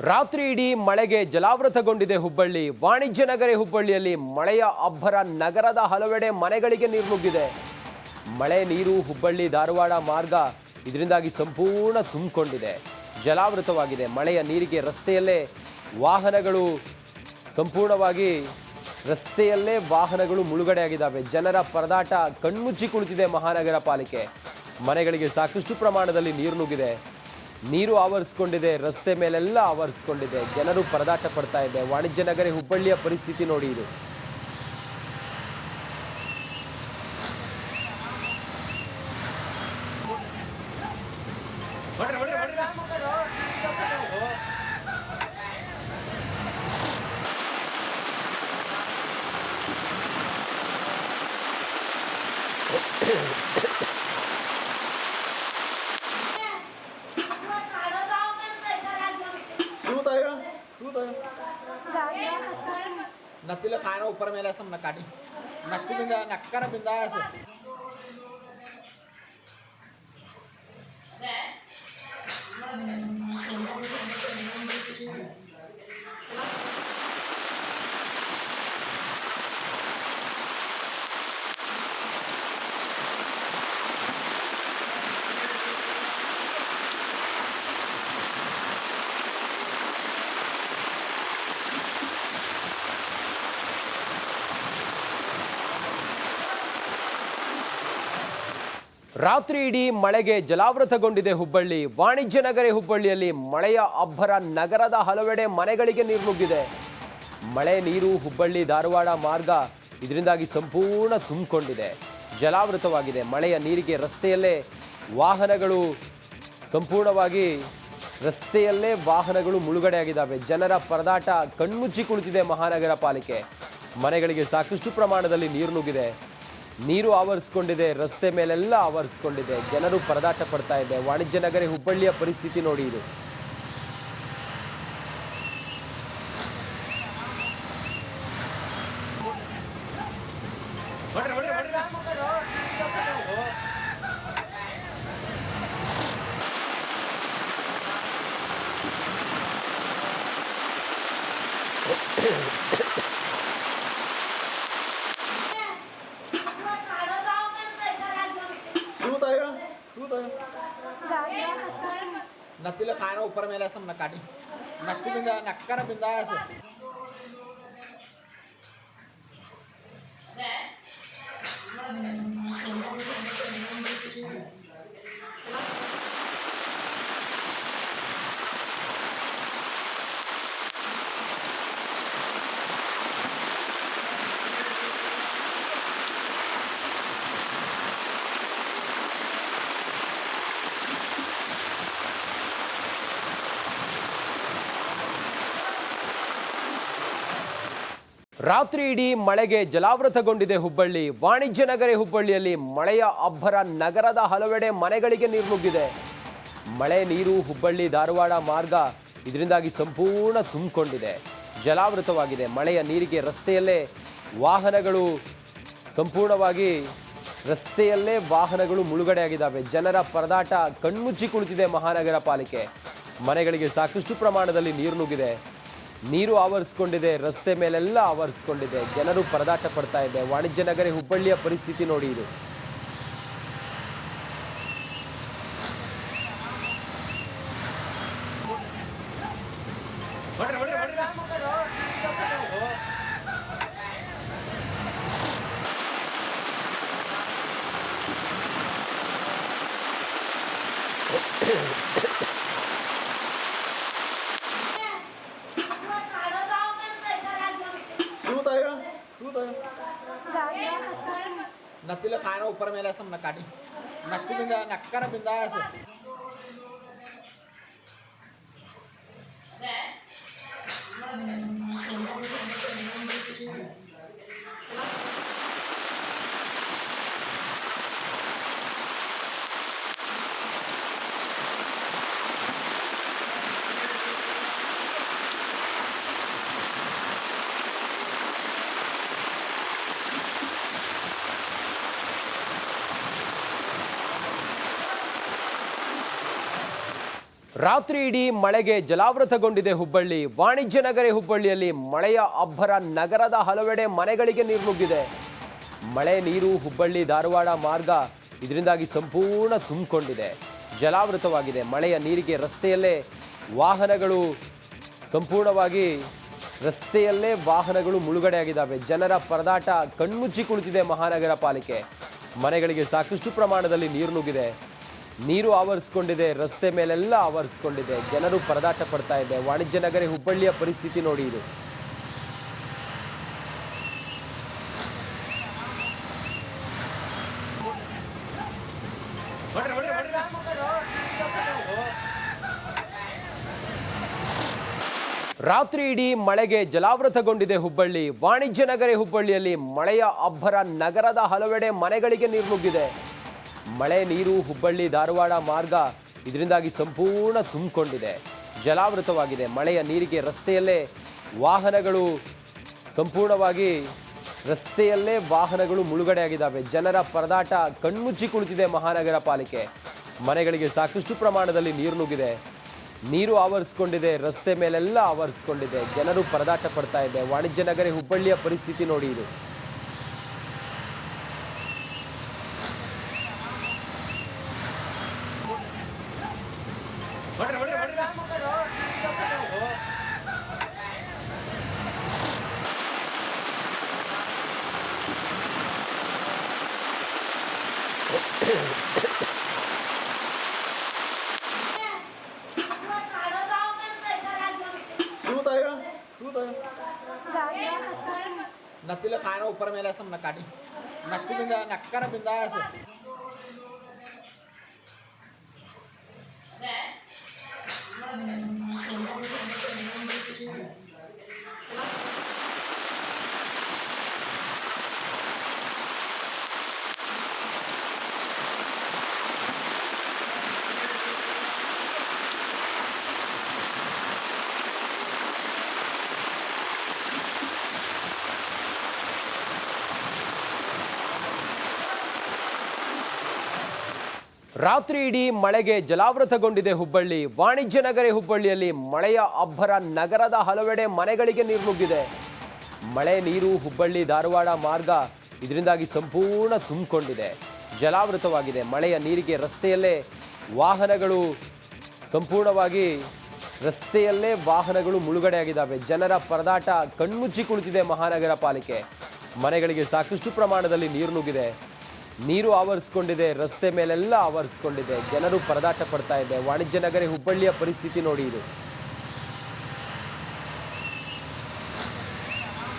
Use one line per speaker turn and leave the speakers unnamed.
ರಾತ್ರಿ ಇಡೀ ಮಳೆಗೆ ಜಲಾವೃತಗೊಂಡಿದೆ ಹುಬ್ಬಳ್ಳಿ. ವಾಣಿಜ್ಯ ನಗರಿ ಹುಬ್ಬಳ್ಳಿಯಲ್ಲಿ ಮಳೆಯ ಅಬ್ಬರ ನಗರದ ಹಲವೆಡೆ ಮನೆಗಳಿಗೆ ನೀರು ನುಗ್ಗಿದೆ. ಮಳೆ ನೀರು ಹುಬ್ಬಳ್ಳಿ ಧಾರವಾಡ ಮಾರ್ಗ ಇದರಿಂದಾಗಿ ಸಂಪೂರ್ಣ ತುಂಬಿಕೊಂಡಿದೆ, ಜಲಾವೃತವಾಗಿದೆ. ಮಳೆಯ ನೀರಿಗೆ ರಸ್ತೆಯಲ್ಲೇ ವಾಹನಗಳು ಮುಳುಗಡೆಯಾಗಿದ್ದಾವೆ. ಜನರ ಪರದಾಟ ಕಣ್ಮುಚ್ಚಿ ಕುಳಿತಿದೆ ಮಹಾನಗರ ಪಾಲಿಕೆ. ಮನೆಗಳಿಗೆ ಸಾಕಷ್ಟು ಪ್ರಮಾಣದಲ್ಲಿ ನೀರು ನುಗ್ಗಿದೆ, ನೀರು ಆವರಿಸಿಕೊಂಡಿದೆ, ರಸ್ತೆ ಮೇಲೆಲ್ಲ ಆವರಿಸಿಕೊಂಡಿದೆ. ಜನರು ಪರದಾಟ ಪಡ್ತಾ ಇದೆ. ವಾಣಿಜ್ಯ ನಗರಿ ಹುಬ್ಬಳ್ಳಿಯ ಪರಿಸ್ಥಿತಿ ನೋಡಿ ಇದು.
नक्कीला खाना ऊपर मेला असं नकाटी नक्की बिंदा नक्कर बिंदा असं
ರಾತ್ರಿ ಇಡೀ ಮಳೆಗೆ ಜಲಾವೃತಗೊಂಡಿದೆ ಹುಬ್ಬಳ್ಳಿ. ವಾಣಿಜ್ಯ ನಗರಿ ಹುಬ್ಬಳ್ಳಿಯಲ್ಲಿ ಮಳೆಯ ಅಬ್ಬರ ನಗರದ ಹಲವೆಡೆ ಮನೆಗಳಿಗೆ ನೀರು ನುಗ್ಗಿದೆ. ಮಳೆ ನೀರು ಹುಬ್ಬಳ್ಳಿ ಧಾರವಾಡ ಮಾರ್ಗ ಇದರಿಂದಾಗಿ ಸಂಪೂರ್ಣ ತುಂಬಿಕೊಂಡಿದೆ, ಜಲಾವೃತವಾಗಿದೆ. ಮಳೆಯ ನೀರಿಗೆ ರಸ್ತೆಯಲ್ಲೇ ವಾಹನಗಳು ಮುಳುಗಡೆಯಾಗಿದ್ದಾವೆ. ಜನರ ಪರದಾಟ ಕಣ್ಮುಚ್ಚಿ ಕುಳಿತಿದೆ ಮಹಾನಗರ ಪಾಲಿಕೆ. ಮನೆಗಳಿಗೆ ಸಾಕಷ್ಟು ಪ್ರಮಾಣದಲ್ಲಿ ನೀರು ನುಗ್ಗಿದೆ, ನೀರು ಆವರಿಸಿಕೊಂಡಿದೆ, ರಸ್ತೆ ಮೇಲೆಲ್ಲ ಆವರಿಸಿಕೊಂಡಿದೆ. ಜನರು ಪರದಾಟ ಪಡ್ತಾ ಇದೆ. ವಾಣಿಜ್ಯ ನಗರಿ ಹುಬ್ಬಳ್ಳಿಯ ಪರಿಸ್ಥಿತಿ ನೋಡಿ ಇದು.
नक्कीला खाना ऊपर मेला असं नकाटी नक्की बिंदा नक्कर बिंदा असं
ರಾತ್ರಿ ಇಡೀ ಮಳೆಗೆ ಜಲಾವೃತಗೊಂಡಿದೆ ಹುಬ್ಬಳ್ಳಿ. ವಾಣಿಜ್ಯ ನಗರಿ ಹುಬ್ಬಳ್ಳಿಯಲ್ಲಿ ಮಳೆಯ ಅಬ್ಬರ ನಗರದ ಹಲವೆಡೆ ಮನೆಗಳಿಗೆ ನೀರು ನುಗ್ಗಿದೆ. ಮಳೆ ನೀರು ಹುಬ್ಬಳ್ಳಿ ಧಾರವಾಡ ಮಾರ್ಗ ಇದರಿಂದಾಗಿ ಸಂಪೂರ್ಣ ತುಂಬಿಕೊಂಡಿದೆ, ಜಲಾವೃತವಾಗಿದೆ. ಮಳೆಯ ನೀರಿಗೆ ರಸ್ತೆಯಲ್ಲೇ ವಾಹನಗಳು ಮುಳುಗಡೆಯಾಗಿದ್ದಾವೆ. ಜನರ ಪರದಾಟ ಕಣ್ಮುಚ್ಚಿ ಕುಳಿತಿದೆ ಮಹಾನಗರ ಪಾಲಿಕೆ. ಮನೆಗಳಿಗೆ ಸಾಕಷ್ಟು ಪ್ರಮಾಣದಲ್ಲಿ ನೀರು ನುಗ್ಗಿದೆ, ನೀರು ಆವರಿಸಿಕೊಂಡಿದೆ, ರಸ್ತೆ ಮೇಲೆಲ್ಲ ಆವರಿಸಿಕೊಂಡಿದೆ. ಜನರು ಪರದಾಟ ಪಡ್ತಾ ಇದೆ. ವಾಣಿಜ್ಯ ನಗರಿ ಹುಬ್ಬಳ್ಳಿಯ ಪರಿಸ್ಥಿತಿ ನೋಡಿ ಇದು.
नक्कीला खाना ऊपर मेला असं नकाटी नक्की बिंदा नक्कर बिंदा असं
ರಾತ್ರಿ ಇಡೀ ಮಳೆಗೆ ಜಲಾವೃತಗೊಂಡಿದೆ ಹುಬ್ಬಳ್ಳಿ. ವಾಣಿಜ್ಯ ನಗರಿ ಹುಬ್ಬಳ್ಳಿಯಲ್ಲಿ ಮಳೆಯ ಅಬ್ಬರ ನಗರದ ಹಲವೆಡೆ ಮನೆಗಳಿಗೆ ನೀರು ನುಗ್ಗಿದೆ. ಮಳೆ ನೀರು ಹುಬ್ಬಳ್ಳಿ ಧಾರವಾಡ ಮಾರ್ಗ ಇದರಿಂದಾಗಿ ಸಂಪೂರ್ಣ ತುಂಬಿಕೊಂಡಿದೆ, ಜಲಾವೃತವಾಗಿದೆ. ಮಳೆಯ ನೀರಿಗೆ ರಸ್ತೆಯಲ್ಲೇ ವಾಹನಗಳು ಮುಳುಗಡೆಯಾಗಿದ್ದಾವೆ. ಜನರ ಪರದಾಟ ಕಣ್ಮುಚ್ಚಿ ಕುಳಿತಿದೆ ಮಹಾನಗರ ಪಾಲಿಕೆ. ಮನೆಗಳಿಗೆ ಸಾಕಷ್ಟು ಪ್ರಮಾಣದಲ್ಲಿ ನೀರು ನುಗ್ಗಿದೆ, ನೀರು ಆವರಿಸಿಕೊಂಡಿದೆ, ರಸ್ತೆ ಮೇಲೆಲ್ಲ ಆವರಿಸಿಕೊಂಡಿದೆ. ಜನರು ಪರದಾಟ ಪಡ್ತಾ ಇದೆ. ವಾಣಿಜ್ಯ ನಗರಿ ಹುಬ್ಬಳ್ಳಿಯ ಪರಿಸ್ಥಿತಿ ನೋಡಿ ಇದು. ರಾತ್ರಿ ಇಡೀ ಮಳೆಗೆ ಜಲಾವೃತಗೊಂಡಿದೆ ಹುಬ್ಬಳ್ಳಿ. ವಾಣಿಜ್ಯ ನಗರಿ ಹುಬ್ಬಳ್ಳಿಯಲ್ಲಿ ಮಳೆಯ ಅಬ್ಬರ ನಗರದ ಹಲವೆಡೆ ಮನೆಗಳಿಗೆ ನೀರು ನುಗ್ಗಿದೆ. ಮಳೆ ನೀರು ಹುಬ್ಬಳ್ಳಿ ಧಾರವಾಡ ಮಾರ್ಗ ಇದರಿಂದಾಗಿ ಸಂಪೂರ್ಣ ತುಂಬಿಕೊಂಡಿದೆ, ಜಲಾವೃತವಾಗಿದೆ. ಮಳೆಯ ನೀರಿಗೆ ರಸ್ತೆಯಲ್ಲೇ ವಾಹನಗಳು ಮುಳುಗಡೆಯಾಗಿದ್ದಾವೆ. ಜನರ ಪರದಾಟ ಕಣ್ಮುಚ್ಚಿ ಕುಳಿತಿದೆ ಮಹಾನಗರ ಪಾಲಿಕೆ. ಮನೆಗಳಿಗೆ ಸಾಕಷ್ಟು ಪ್ರಮಾಣದಲ್ಲಿ ನೀರು ನುಗ್ಗಿದೆ, ನೀರು ಆವರಿಸಿಕೊಂಡಿದೆ, ರಸ್ತೆ ಮೇಲೆಲ್ಲ ಆವರಿಸಿಕೊಂಡಿದೆ. ಜನರು ಪರದಾಟ ಪಡ್ತಾ ಇದೆ. ವಾಣಿಜ್ಯ ನಗರಿ ಹುಬ್ಬಳ್ಳಿಯ ಪರಿಸ್ಥಿತಿ ನೋಡಿ ಇದು.
नत्तीला खायला ऊपर मेला असं नकाटी नक्की बिंदा नक्का बिंदा असं
ರಾತ್ರಿ ಇಡೀ ಮಳೆಗೆ ಜಲಾವೃತಗೊಂಡಿದೆ ಹುಬ್ಬಳ್ಳಿ. ವಾಣಿಜ್ಯ ನಗರಿ ಹುಬ್ಬಳ್ಳಿಯಲ್ಲಿ ಮಳೆಯ ಅಬ್ಬರ ನಗರದ ಹಲವೆಡೆ ಮನೆಗಳಿಗೆ ನೀರು ನುಗ್ಗಿದೆ. ಮಳೆ ನೀರು ಹುಬ್ಬಳ್ಳಿ ಧಾರವಾಡ ಮಾರ್ಗ ಇದರಿಂದಾಗಿ ಸಂಪೂರ್ಣ ತುಂಬಿಕೊಂಡಿದೆ, ಜಲಾವೃತವಾಗಿದೆ. ಮಳೆಯ ನೀರಿಗೆ ರಸ್ತೆಯಲ್ಲೇ ವಾಹನಗಳು ಮುಳುಗಡೆಯಾಗಿದ್ದಾವೆ. ಜನರ ಪರದಾಟ ಕಣ್ಮುಚ್ಚಿ ಕುಳಿತಿದೆ ಮಹಾನಗರ ಪಾಲಿಕೆ. ಮನೆಗಳಿಗೆ ಸಾಕಷ್ಟು ಪ್ರಮಾಣದಲ್ಲಿ ನೀರು ನುಗ್ಗಿದೆ, ನೀರು ಆವರಿಸಿಕೊಂಡಿದೆ, ರಸ್ತೆ ಮೇಲೆಲ್ಲ ಆವರಿಸಿಕೊಂಡಿದೆ. ಜನರು ಪರದಾಟ ಪಡ್ತಾ ಇದೆ. ವಾಣಿಜ್ಯ ನಗರಿ ಹುಬ್ಬಳ್ಳಿಯ ಪರಿಸ್ಥಿತಿ ನೋಡಿ ಇದು.